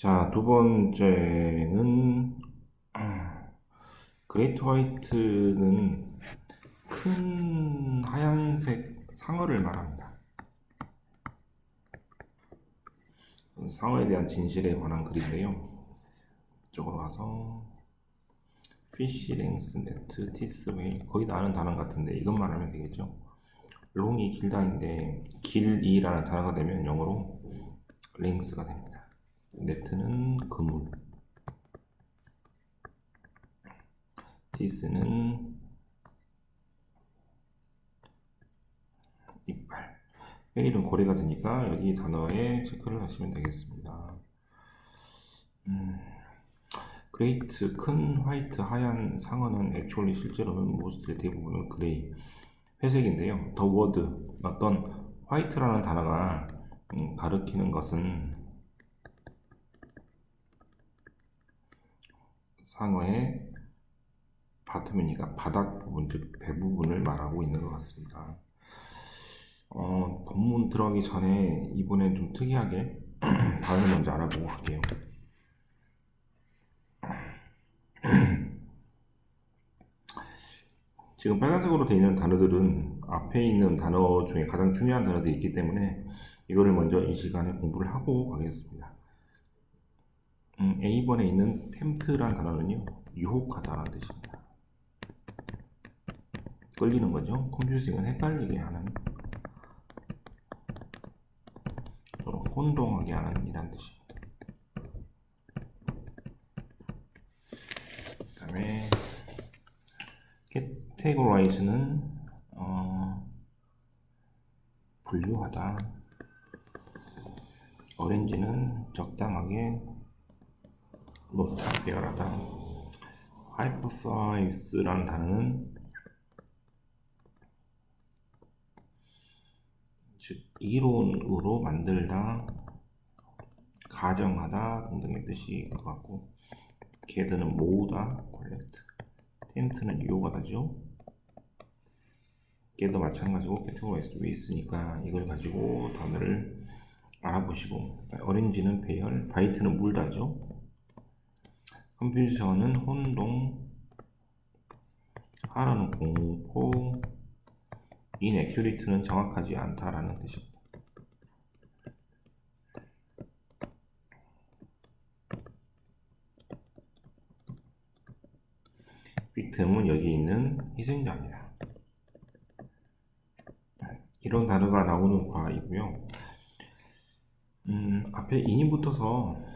자, 두 번째는 그레이트 화이트는 큰 하얀색 상어를 말합니다. 상어에 대한 진실에 관한 글인데요. 이쪽으로 가서 피쉬, 랭스, 네트, 티스, 웨일 거의 다 아는 단어 같은데 이것만 하면 되겠죠. 롱이 길다인데 길이라는 단어가 되면 영어로 랭스가 됩니다. 네트는 그물, 티스는 이빨, 웨일은 고래가 되니까 여기 단어에 체크를 하시면 되겠습니다. 그레이트, 큰 화이트, 하얀 상어는 액츄얼리 실제로는 모스트리 대부분은 그레이, 회색인데요. 더 워드, 어떤 화이트라는 단어가 가리키는 것은 상어의 바텀이니까 바닥 부분, 즉 배 부분을 말하고 있는 것 같습니다. 본문 들어가기 전에 이번엔 좀 특이하게 단어를 먼저 알아보고 갈게요. 지금 빨간색으로 되어 있는 단어들은 앞에 있는 단어 중에 가장 중요한 단어들이 있기 때문에 이거를 먼저 이 시간에 공부를 하고 가겠습니다. A번에 있는 tempt라는 단어는요, 유혹하다라는 뜻입니다. 끌리는 거죠. 컴퓨팅은 헷갈리게 하는, 또는 혼동하게 하는 이란 뜻입니다. 그 다음에 categorize는 분류하다. 어렌지는 적당하게 놓다, 배열하다. hypothesize라는 단어는 즉 이론으로 만들다, 가정하다 등등의 뜻이 것 같고, gather는 모으다, collect, tempt는 유혹하다죠. gather 마찬가지고 categorize 위에 있으니까 이걸 가지고 단어를 알아보시고, 어렌지는 배열, 바이트는 물다죠. 컨퓨전은 혼동, 하라는 공포, inaccurate는 정확하지 않다라는 뜻입니다. victim은 여기 있는 희생자입니다. 이런 단어가 나오는 과이고요. 앞에 in이 붙어서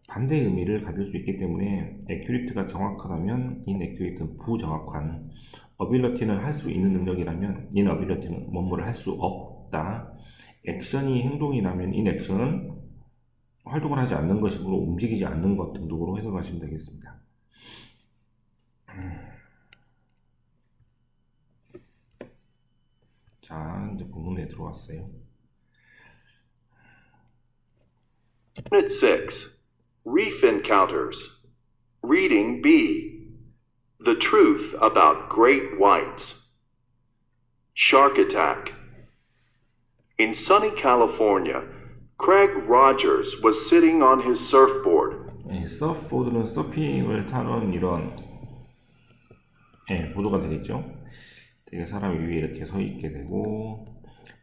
반대 의미를 가질 수 있기 때문에 accurate가 정확하다면 inaccurate는 부정확한, ability는 할 수 있는 능력이라면 inability는 뭐뭐를 할 수 없다, 액션이 행동이라면 inaction은 활동을 하지 않는 것이므로 움직이지 않는 것 등등으로 해석하시면 되겠습니다. 자, 이제 본문에 들어왔어요. Unit 6, Reef Encounters. Reading B. The Truth About Great Whites. Shark Attack. In sunny California, Craig Rogers was sitting on his surfboard. 서프보드는 서핑을 타는 이런 보도가 되겠죠. 되게 사람이 위에 이렇게 서 있게 되고,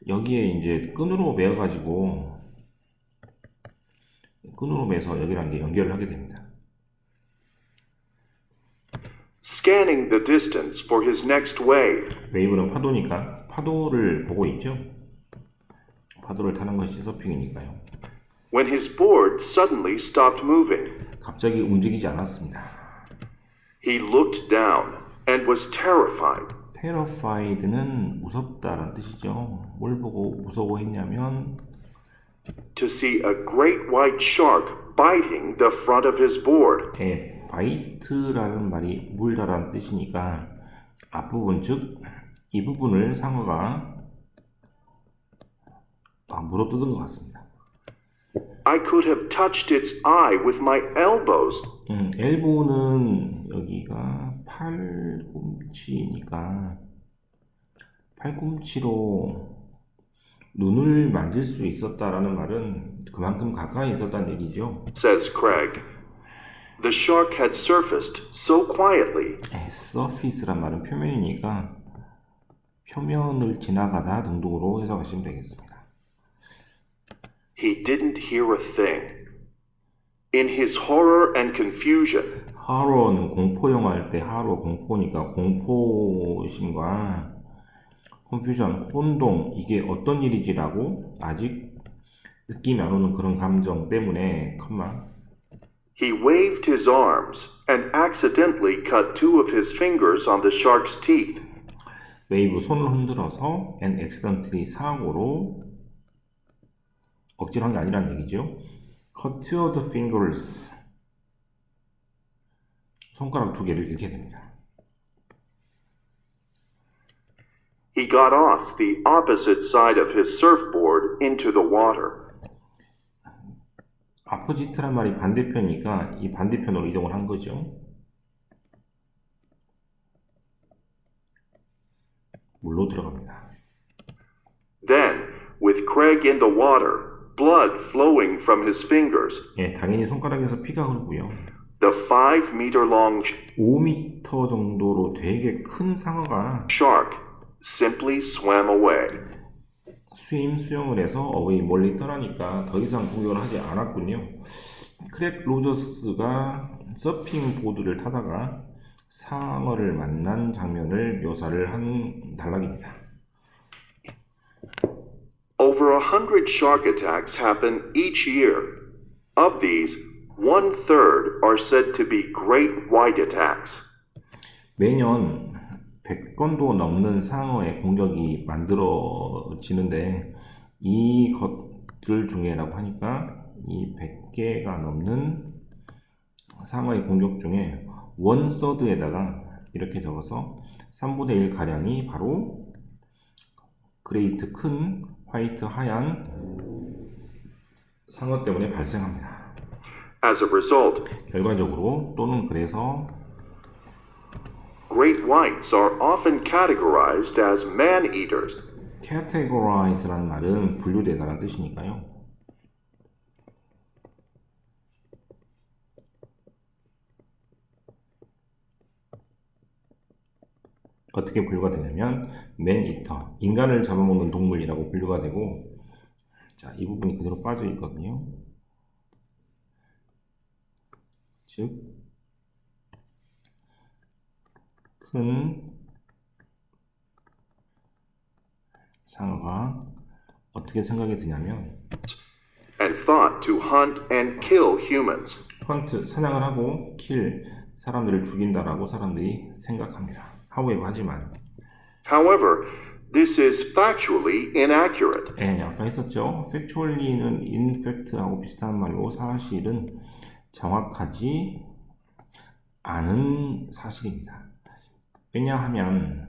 여기에 이제 끈으로 매어가지고 끈으로 매서 여기랑 이제 연결을 하게 됩니다. Scanning the distance for his next wave. 웨이브는 파도니까 파도를 보고 있죠. 파도를 타는 것이 서핑이니까요. When his board suddenly stopped moving. 갑자기 움직이지 않았습니다. He looked down and was terrified. terrified는 무섭다라는 뜻이죠. 뭘 보고 무서워했냐면 To see a great white shark biting the front of his board. bite라는 말이 물다라는 뜻이니까 앞부분, 즉 이 부분을 상어가 물어뜯은 것 같습니다. I could have touched its eye with my elbows. 엘보는 여기가 팔꿈치니까 팔꿈치로 눈을 만질 수 있었다라는 말은 그만큼 가까이 있었다는 얘기죠. says Craig. The shark had surfaced so quietly. surface란 말은 표면이니까 표면을 지나가다 등등으로 해석하시면 되겠습니다. He didn't hear a thing. In his horror and confusion, 하로는 공포 영화 할 때 하로 공포니까 공포심과 컨퓨전, 혼동, 이게 어떤 일이지라고 아직 느낌이 안 오는 그런 감정 때문에 he waved his arms and accidentally cut two of his fingers on the shark's teeth. 웨이브 손을 흔들어서 and accidentally 사고로 억지로 한 게 아니라는 얘기죠. cut two of the fingers 손가락 두 개를 잃게 됩니다. He got off the opposite side of his surfboard into the water. 아포지트란 말이 반대편이니까 이 반대편으로 이동을 한 거죠. 물로 들어갑니다. Then, with Craig in the water, blood flowing from his fingers, 예, 당연히 손가락에서 피가 흐르고요. the 5-meter-long 5m 정도로 되게 큰 상어가 shark simply swam away. 수영을 해서 어웨이 멀리 떠나니까 더 이상 공격을 하지 않았군요. 크랙 로저스가 서핑 보드를 타다가 상어를 만난 장면을 묘사를 한 단락입니다. Over 100 shark attacks happen each year. Of these, 1/3 are said to be great white attacks. 매년 100건도 넘는 상어의 공격이 만들어지는데 이 것들 중에라고 하니까 이 100개가 넘는 상어의 공격 중에 1/3에다가 이렇게 적어서 3분의 1 가량이 바로 그레이트 큰 화이트 하얀 상어 때문에 발생합니다. As a result, 결과적으로 또는 그래서 great whites are often categorized as man-eaters. categorize라는 말은 분류되다라는 뜻이니까요. 어떻게 분류가 되냐면 man-eater, 인간을 잡아먹는 동물이라고 분류가 되고 자, 이 부분이 그대로 빠져 있거든요. 즉 큰 상어가 어떻게 생각이 드냐면 and thought to hunt and kill humans. 헌트, 사냥을 하고 킬, 사람들을 죽인다라고 사람들이 생각합니다. however, 하지만 However, this is factually inaccurate. 예, 아까 했었죠. factually는 in fact하고 비슷한 말로 사실은 정확하지 않은 사실입니다. 왜냐하면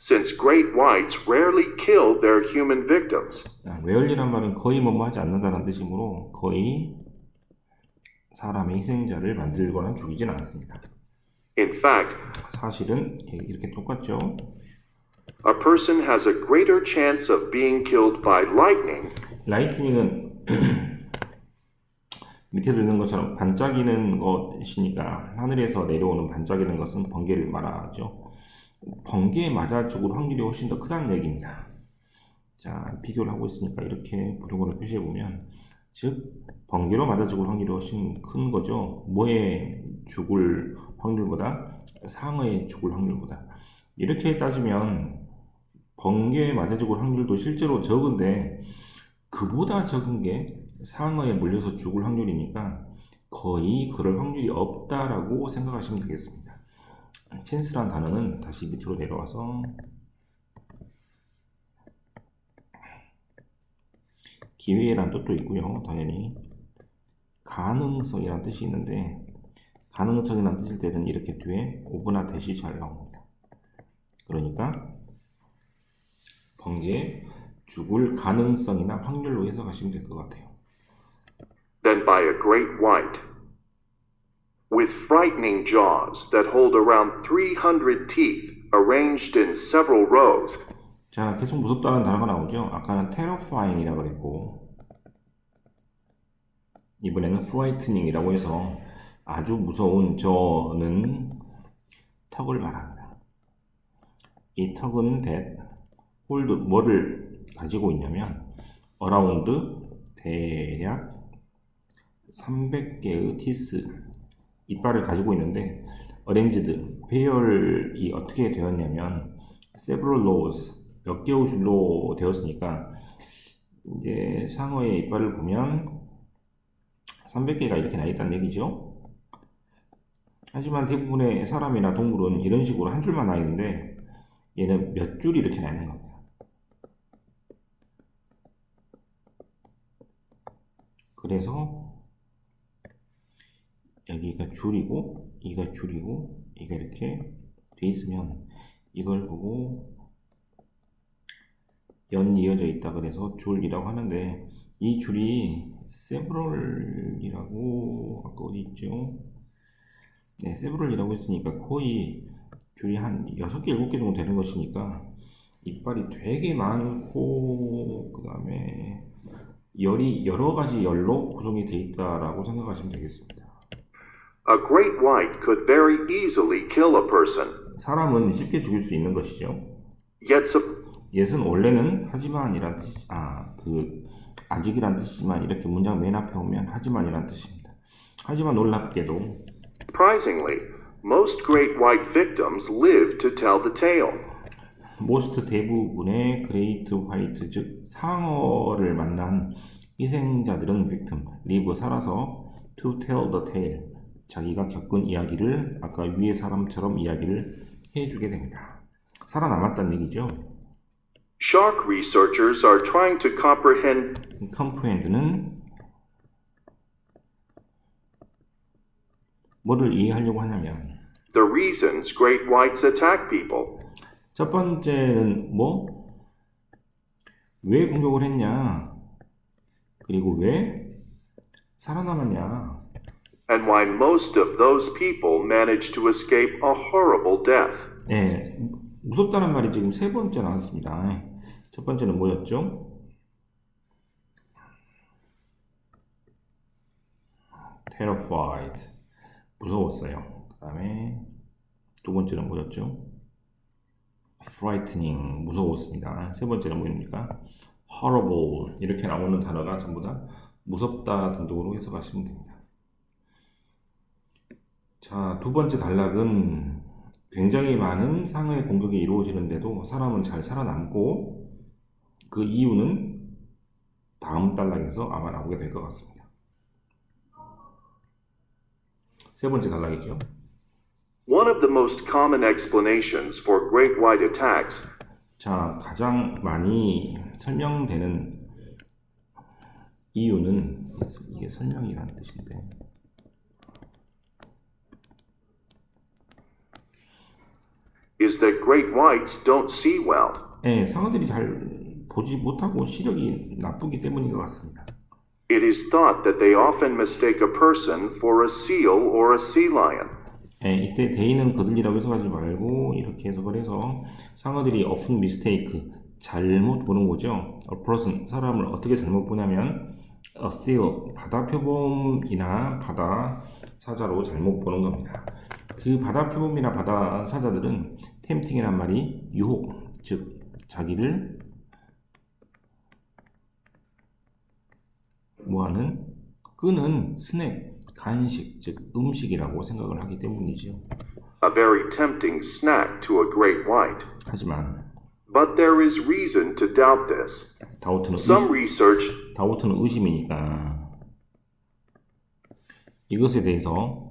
Since great whites rarely kill their human victims. rarely란 말은 거의 하지 않는다는 뜻이므로 거의 사람의 희생자를 만들거나 죽이진 않습니다. In fact, 사실은 이렇게 똑같죠. a person has a greater chance of being killed by lightning 라이트닝은 밑에도 있는 것처럼 반짝이는 것이니까 하늘에서 내려오는 반짝이는 것은 번개를 말하죠. 번개에 맞아 죽을 확률이 훨씬 더 크다는 얘기입니다. 자, 비교를 하고 있으니까 이렇게 부등호를 표시해 보면 즉 번개로 맞아 죽을 확률이 훨씬 큰 거죠. 뭐에 죽을 확률보다 상어에 죽을 확률보다. 이렇게 따지면 번개에 맞아 죽을 확률도 실제로 적은데 그보다 적은 게 상어에 물려서 죽을 확률이니까 거의 그럴 확률이 없다라고 생각하시면 되겠습니다. 찬스란 단어는 다시 밑으로 내려와서 기회란 뜻도 있고요. 당연히 가능성이란 뜻이 있는데 가능성이란 뜻일 때는 이렇게 뒤에 오브나 대시 잘 나옵니다. 그러니까 번개에 죽을 가능성이나 확률로 해석하시면 될 것 같아요. than by a great white. With frightening jaws that hold around 300 teeth arranged in several rows, 자, 계속 무섭다는 단어가 나오죠. 아까는 terrifying이라고 그랬고 이번에는 frightening이라고 해서 아주 무서운 저는 턱을 말합니다. 이 턱은 that hold 뭐를 가지고 있냐면 around 대략 300개의 teeth 이빨을 가지고 있는데 arranged 배열이 어떻게 되었냐면 several rows 몇 개의 줄로 되었으니까 이제 상어의 이빨을 보면 300개가 이렇게 나 있다는 얘기죠. 하지만 대부분의 사람이나 동물은 이런 식으로 한 줄만 나 있는데 얘는 몇 줄이 이렇게 나 있는 겁니다. 그래서 여기가 줄이고 이가 줄이고 이가 이렇게 돼 있으면 이걸 보고 연 이어져 있다 그래서 줄이라고 하는데 이 줄이 several이라고 아까 어디 있죠? 네, several이라고 했으니까 거의 줄이 한 6개, 7개 정도 되는 것이니까 이빨이 되게 많고 그 다음에 열이 여러 가지 열로 구성이 되어 있다라고 생각하시면 되겠습니다. A great white could very easily kill a person. 사람은 쉽게 죽일 수 있는 것이죠. Yet, yet은 원래는 하지만이란 뜻, 아직이란 뜻이지만 이렇게 문장 맨 앞에 오면 하지만이란 뜻입니다. 하지만 놀랍게도 surprisingly, most great white victims live to tell the tale. most 대부분의 great white 즉 상어를 만난 희생자들은 victim, live 살아서 to tell the tale 자기가 겪은 이야기를 아까 위의 사람처럼 이야기를 해주게 됩니다. 살아남았다는 얘기죠. Shark researchers are trying to comprehend는 뭐를 이해하려고 하냐면 the reasons great whites attack people. 첫 번째는 뭐? 왜 공격을 했냐? 그리고 왜 살아남았냐? And why most of those people manage to escape a horrible death. 네, 무섭다는 말이 지금 세 번째 나왔습니다. 첫 번째는 뭐였죠? terrified, 무서웠어요. 그 다음에 두 번째는 뭐였죠? frightening, 무서웠습니다. 세 번째는 뭐입니까? horrible, 이렇게 나오는 단어가 전부 다 무섭다 등등으로 해석하시면 됩니다. 자, 두 번째 단락은 굉장히 많은 상어의 공격이 이루어지는데도 사람은 잘 살아남고 그 이유는 다음 단락에서 아마 나오게 될 것 같습니다. 세 번째 단락이죠. One of the most common explanations for great white attacks 자, 가장 많이 설명되는 이유는 이게 설명이라는 뜻인데 is that great whites don't see well. 네, 상어들이 잘 보지 못하고 시력이 나쁘기 때문인 것 같습니다. It is thought that they often mistake a person for a seal or a sea lion. 네, 이때 대인은 거들리라고 해석하지 말고 이렇게 해석을 해서 상어들이 often mistake, 잘못 보는 거죠. A person, 사람을 어떻게 잘못 보냐면 a seal, 바다 표범이나 바다 사자로 잘못 보는 겁니다. 그 바다 표범이나 바다 사자들은 tempting이란 말이 유혹, 즉 자기를 뭐하는 끄는 스낵, 간식, 즉 음식이라고 생각을 하기 때문이죠. A very tempting snack to a great white. 하지만 But there is reason to doubt this. Some research 다우트는 의심이니까 이것에 대해서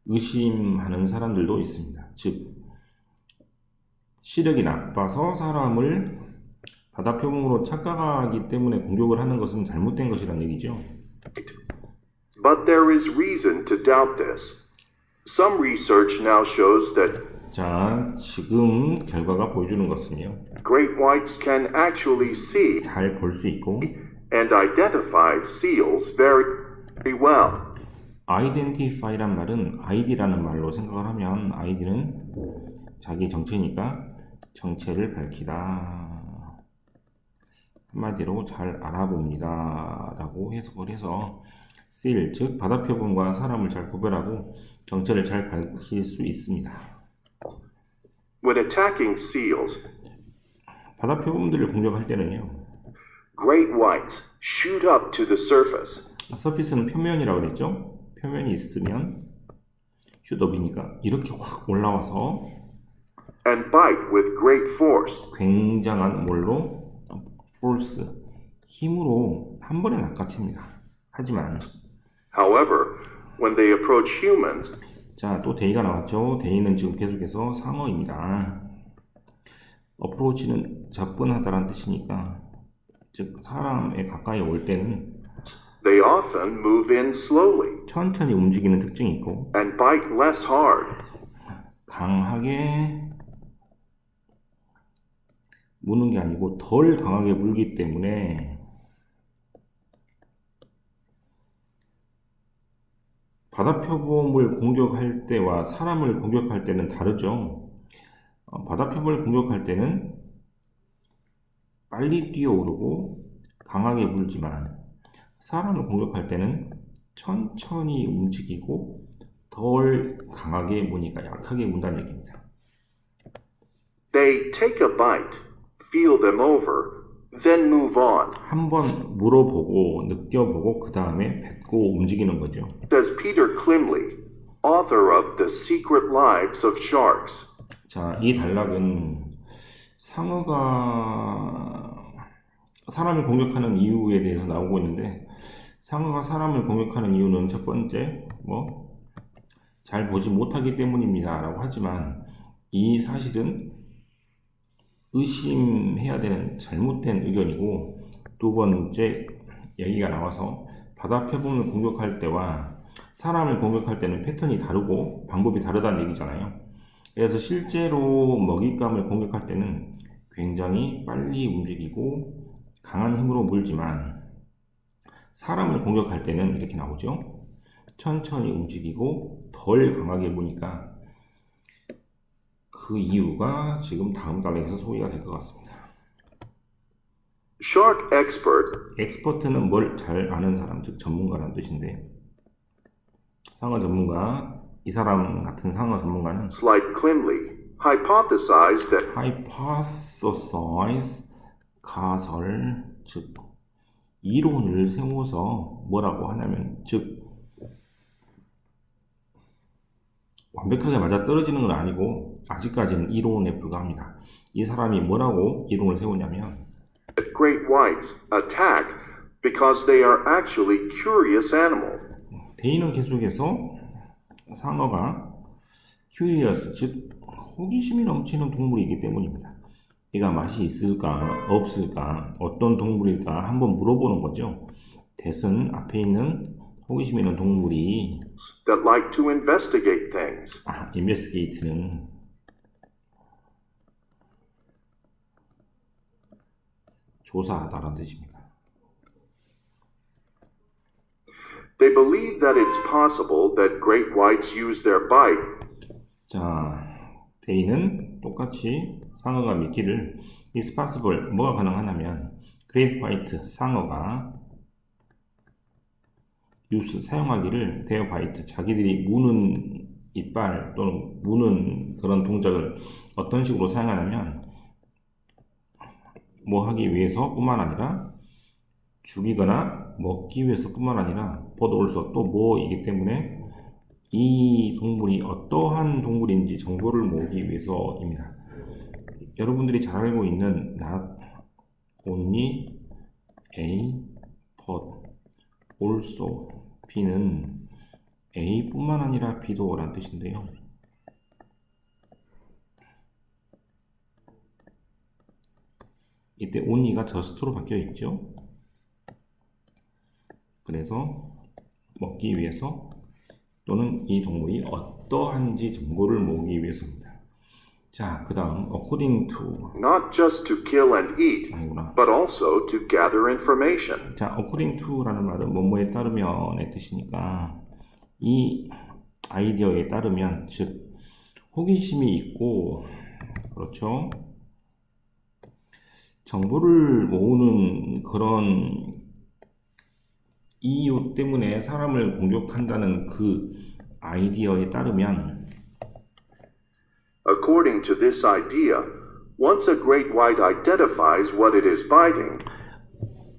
의심하는 사람들도 있습니다. 즉 시력이 나빠서 사람을 바다 표범으로 착각하기 때문에 공격을 하는 것은 잘못된 것이란 얘기죠. But there is reason to doubt this. Some research now shows that 자, 지금 결과가 보여주는 것은요. great whites can actually see 잘 볼 수 있고 and identify seals very well. identify란 말은 id라는 말로 생각을 하면 id는 자기 정체니까 정체를 밝히다. 한마디로 잘 알아봅니다. 라고 해석을 해서 seal, 즉 바다표범과 사람을 잘 구별하고 정체를 잘 밝힐 수 있습니다. When attacking seals, 바다표범들을 공격할 때는요. great whites shoot up to the surface 서피스는 표면이라고 그랬죠? 표면이 있으면 슛업이니까 이렇게 확 올라와서 and bite with great force. 굉장한 뭘로? force, 힘으로 한 번에 낚아챕니다. 하지만 However, when they approach humans, 자, 또 데이가 나왔죠? 데이는 지금 계속해서 상어입니다. approach는 접근하다라는 뜻이니까 즉 사람에 가까이 올 때는 they often move in slowly 천천히 움직이는 특징이 있고 and bite less hard. 강하게 무는 게 아니고 덜 강하게 물기 때문에 바다표범을 공격할 때와 사람을 공격할 때는 다르죠. 바다표범을 공격할 때는 빨리 뛰어오르고 강하게 물지만 사람을 공격할 때는 천천히 움직이고 덜 강하게 무니까 약하게 문다는 얘기입니다. They take a bite, feel them over, then move on, 한번 물어보고 느껴보고 그 다음에 뱉고 움직이는 거죠. says Peter Klimley, author of The Secret Lives of Sharks. 자, 이 단락은 상어가 사람을 공격하는 이유에 대해서 나오고 있는데 상어가 사람을 공격하는 이유는 첫 번째 잘 보지 못하기 때문입니다 라고 하지만 이 사실은 의심해야 되는 잘못된 의견이고 두 번째 얘기가 나와서 바다표범을 공격할 때와 사람을 공격할 때는 패턴이 다르고 방법이 다르다는 얘기잖아요. 그래서 실제로 먹잇감을 공격할 때는 굉장히 빨리 움직이고 강한 힘으로 물지만 사람을 공격할 때는 이렇게 나오죠. 천천히 움직이고 덜 강하게 무니까 그 이유가 지금 다음 단락에서 소개가 될 것 같습니다. Shark expert 엑스퍼트는 뭘 잘 아는 사람, 즉 전문가라는 뜻인데 상어 전문가, 이 사람 같은 상어 전문가는 like Klimley hypothesized that hypothesize, 가설, 즉 이론을 세워서 뭐라고 하냐면 즉 완벽하게 맞아떨어지는 건 아니고 아직까지는 이론에 불과합니다. 이 사람이 뭐라고 이론을 세우냐면 great whites attack because they are actually curious animals. 데이는 계속해서 상어가 curious, 즉 호기심이 넘치는 동물이기 때문입니다. 얘가 맛이 있을까 없을까 어떤 동물일까 한번 물어보는 거죠. that은 앞에 있는 호기심 있는 동물이 that like to investigate things. investigate는 조사하다라는 뜻입니다. They believe that it's possible that great whites use their bite 자, 데이는 똑같이 상어가 믿기를 is possible, 뭐가 가능하냐면 great white, 상어가 use, 사용하기를 their bite, 자기들이 무는 이빨 또는 무는 그런 동작을 어떤 식으로 사용하냐면 뭐 하기 위해서 뿐만 아니라 죽이거나 먹기 위해서 뿐만 아니라 but also 또 뭐이기 때문에 이 동물이 어떠한 동물인지 정보를 모으기 위해서입니다. 여러분들이 잘 알고 있는 not only A, but also B는 A뿐만 아니라 B도 라는 뜻인데요. 이때 only가 just로 바뀌어 있죠. 그래서 먹기 위해서 또는 이 동물이 어떠한지 정보를 모으기 위해서입니다. 자, 그 다음 according to, not just to kill and eat, 아니구나. but also to gather information. 자, according to라는 말은 뭐뭐에 따르면의 뜻이니까 이 아이디어에 따르면 즉 호기심이 있고 그렇죠. 정보를 모으는 그런 이유 때문에 사람을 공격한다는 그 아이디어에 따르면 According to this idea, once a great white identifies what it is biting,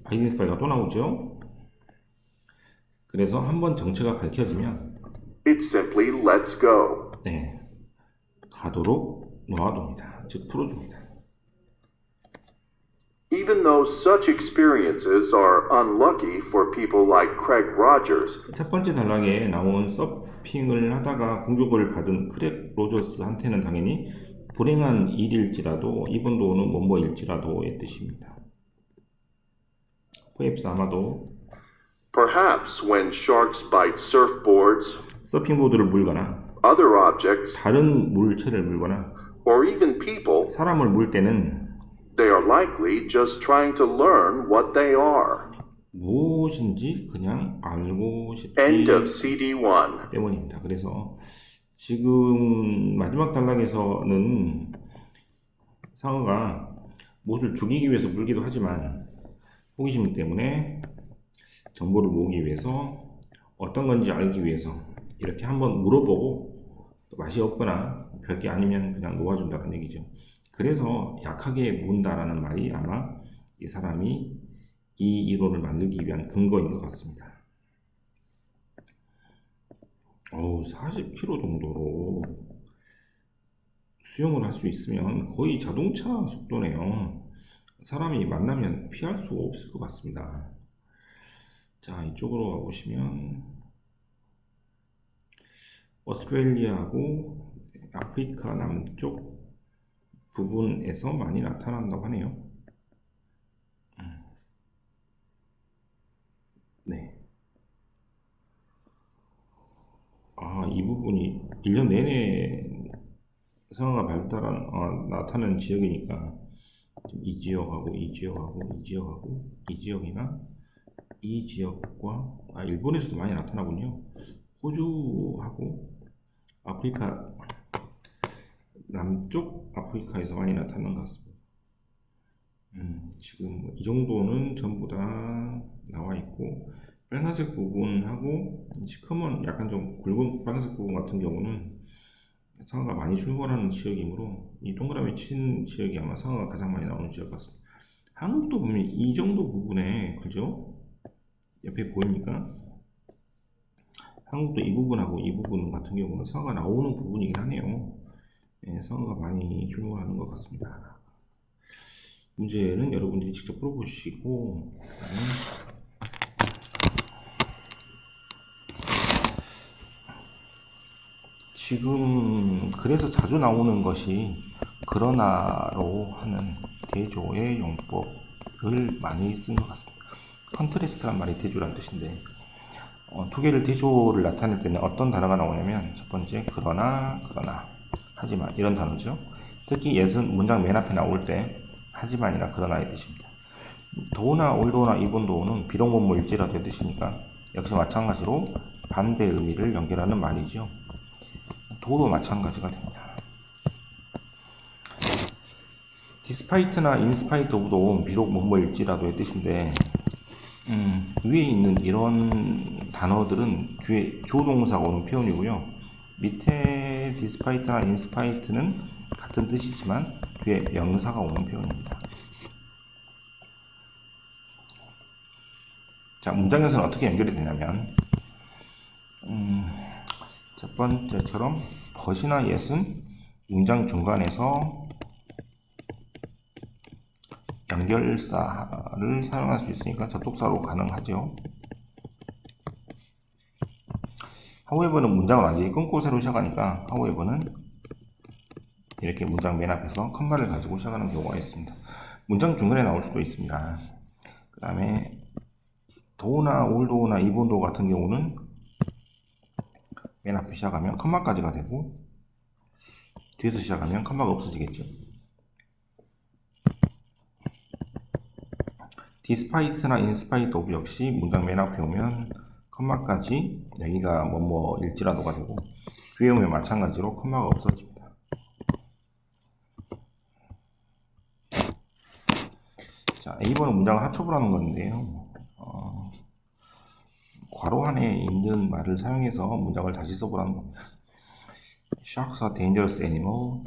아이덴티파이가 또 나오죠. 그래서 한번 정체가 밝혀지면 it simply lets go. 네, 가도록 놓아둡니다. 즉 풀어줍니다. Even though such experiences are unlucky for people like Craig Rogers, 첫 번째 단락에 나온 서핑을 하다가 공격을 받은 크랙 로저스한테는 당연히 불행한 일일지라도 이번도는 뭐뭐일지라도의 뜻입니다. perhaps 아마도 perhaps when sharks bite surfboards, 서핑보드를 물거나 other objects, 다른 물체를 물거나 or even people, 사람을 물 때는 they are likely just trying to learn what they are. 무엇인지 그냥 알고 싶기 End of CD1. 때문입니다. 그래서 지금 마지막 단락에서는 상어가 무엇을 죽이기 위해서 물기도 하지만 호기심 때문에 정보를 모으기 위해서 어떤 건지 알기 위해서 이렇게 한번 물어보고 맛이 없거나 별게 아니면 그냥 놓아준다는 얘기죠. 그래서 약하게 문다라는 말이 아마 이 사람이 이 이론을 만들기 위한 근거인 것 같습니다. 40km 정도로 수영을 할 수 있으면 거의 자동차 속도네요. 사람이 만나면 피할 수 없을 것 같습니다. 자, 이쪽으로 가보시면 오스트레일리아하고 아프리카 남쪽 부분에서 많이 나타난다고 하네요. 네. 이 부분이 1년 내내 상어가 나타나는 지역이니까 이 지역하고 이 지역하고 이 지역하고 이 지역이나 이 지역과 일본에서도 많이 나타나군요. 호주하고 아프리카 남쪽 아프리카에서 많이 나타나는 것 같습니다. 지금 이 정도는 전부 다 나와 있고 빨간색 부분하고 시커먼 약간 좀 굵은 빨간색 부분 같은 경우는 상어가 많이 출몰하는 지역이므로 이 동그라미 친 지역이 아마 상어가 가장 많이 나오는 지역 같습니다. 한국도 보면 이 정도 부분에 그죠? 옆에 보입니까? 한국도 이 부분하고 이 부분 같은 경우는 상어가 나오는 부분이긴 하네요. 네, 상어가 많이 출몰하는 것 같습니다. 문제는 여러분들이 직접 풀어보시고 지금 그래서 자주 나오는 것이 그러나로 하는 대조의 용법을 많이 쓴 것 같습니다. 컨트레스트란 말이 대조란 뜻인데 두 개를 대조를 나타낼 때는 어떤 단어가 나오냐면 첫 번째 그러나 하지만 이런 단어죠. 특히 예은 문장 맨 앞에 나올 때 하지만이나 그러나의 뜻입니다. 더우나 올도나 이본도는 비록 뭐뭐일지라도의 뜻이니까 역시 마찬가지로 반대 의미를 연결하는 말이죠. 도도 마찬가지가 됩니다. despite나 in spite of도 비록 뭐뭐일지라도의 뜻인데 위에 있는 이런 단어들은 뒤에 주동사가 오는 표현이고요. 밑에 despite나 in spite는 같은 뜻이지만 뒤에 명사가 오는 표현입니다. 자, 문장에서는 어떻게 연결이 되냐면 첫 번째처럼 but이나 yes은 문장 중간에서 연결사를 사용할 수 있으니까 접속사로 가능하죠. however는 문장을 완전히 끊고 새로 시작하니까 however는 이렇게 문장 맨 앞에서 컴마를 가지고 시작하는 경우가 있습니다. 문장 중간에 나올 수도 있습니다. 그 다음에 도나 올도나 이본도 같은 경우는 맨 앞에 시작하면 컴마까지가 되고 뒤에서 시작하면 컴마가 없어지겠죠. despite나 in spite of 역시 문장 맨 앞에 오면 컴마까지 여기가 뭐뭐일지라도가 되고 뒤에 오면 마찬가지로 컴마가 없어집니다. 자, A번은 문장을 합쳐보라는 건데요. 괄호 안에 있는 말을 사용해서 문장을 다시 써보라는 겁니다. Sharks are dangerous animal.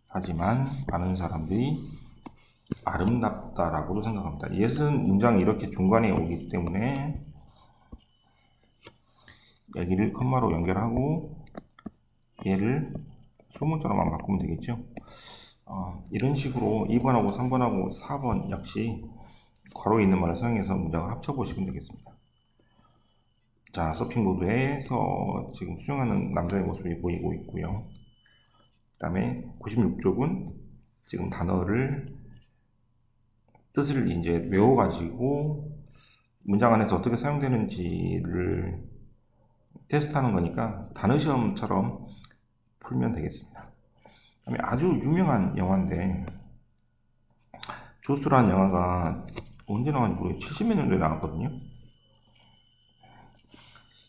하지만 많은 사람들이 아름답다라고도 생각합니다. 옛은 문장이 이렇게 중간에 오기 때문에 여기를 컴마로 연결하고 얘를 소문자로만 바꾸면 되겠죠. 이런 식으로 2번하고 3번하고 4번 역시 괄호에 있는 말을 사용해서 문장을 합쳐보시면 되겠습니다. 자, 서핑보드에서 지금 수영하는 남자의 모습이 보이고 있고요. 그 다음에 96쪽은 지금 단어를 뜻을 이제 외워가지고 문장 안에서 어떻게 사용되는지를 테스트하는 거니까 단어 시험처럼 풀면 되겠습니다. 그다음에 아주 유명한 영화인데 조스라는 영화가 언제 나왔는지 모르겠어요. 70몇 년도에 나왔거든요.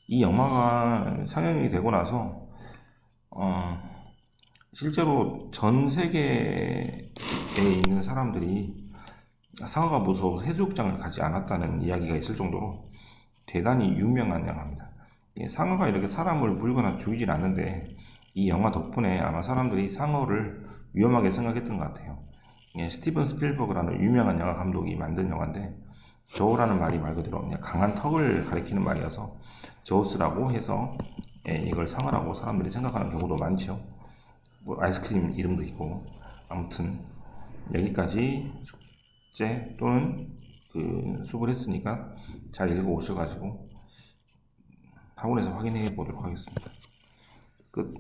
이 영화가 상영이 되고 나서 실제로 전 세계에 있는 사람들이 상어가 무서워서 해수욕장을 가지 않았다는 이야기가 있을 정도로 대단히 유명한 영화입니다. 상어가 이렇게 사람을 물거나 죽이진 않는데 이 영화 덕분에 아마 사람들이 상어를 위험하게 생각했던 것 같아요. 스티븐 스필버그라는 유명한 영화 감독이 만든 영화인데 저우라는 말이 말 그대로 그냥 강한 턱을 가리키는 말이어서 저우스라고 해서 이걸 상어라고 사람들이 생각하는 경우도 많죠. 뭐 아이스크림 이름도 있고 아무튼 여기까지 숙제 또는 그 수업을 했으니까 잘 읽어 오셔가지고 학원에서 확인해 보도록 하겠습니다. 끝.